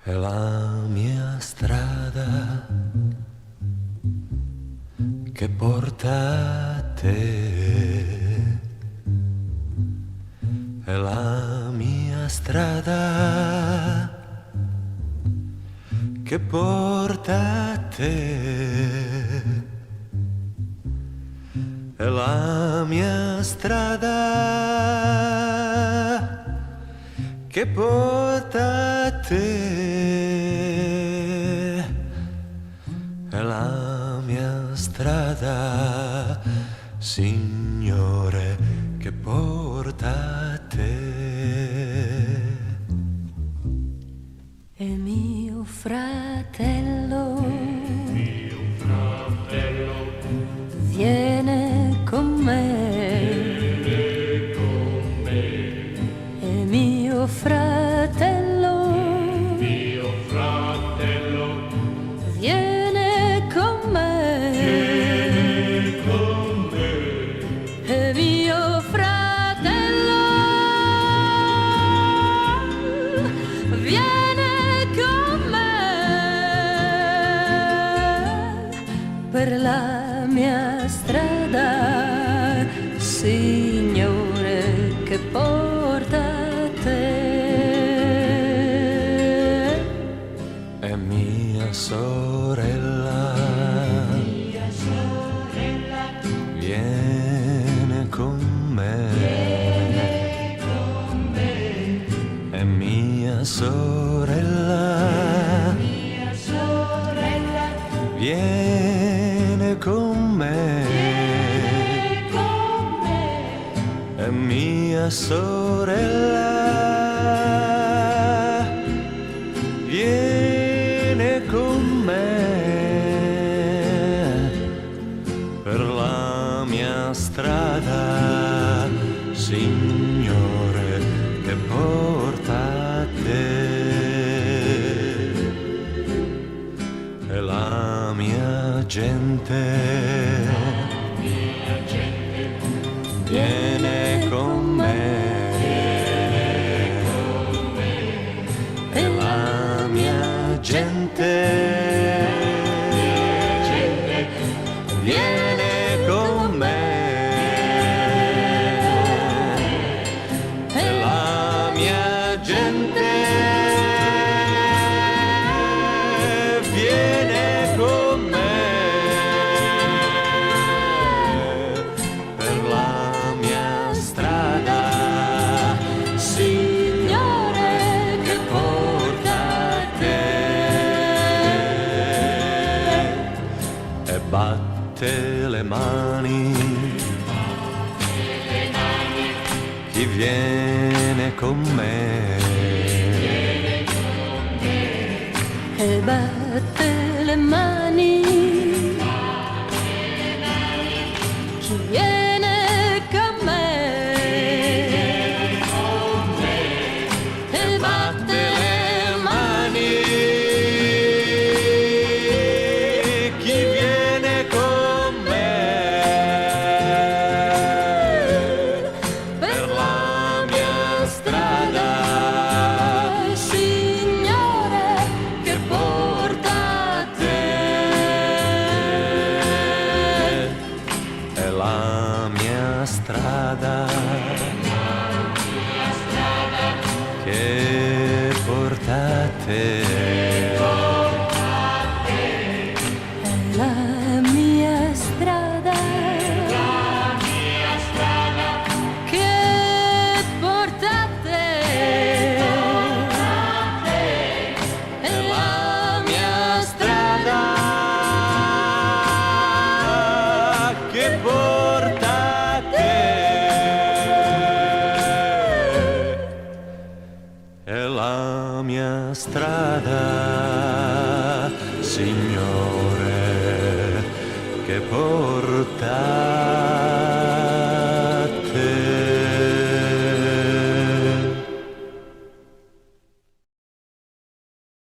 È la mia strada che porta a te, è la mia strada che porta a te, è la mia strada che porta a te, è la mia strada, Signore, che porta a te. E mio fratello, viene con me, e mio fratello, viene con me, e mio fratello viene con me per la mia strada, Signore, che porta a te. È mia sorella, viene con me, è mia sorella, viene con me, è mia sorella, viene con me per la mia strada, Signore, che porta a te, e la mia gente viene con me, e la mia gente viene con me, e la mia gente viene con me per la mia strada, Signore, che porta a te, e batte le mani chi viene con me, E batte le mani chi viene con me, e batte le mani chi viene con me per la mia strada, Signore, che porta a te, è la mia strada che porta a te, è la mia strada che porta a te, è la mia strada che porta a te, è la mia strada, Signore, che porta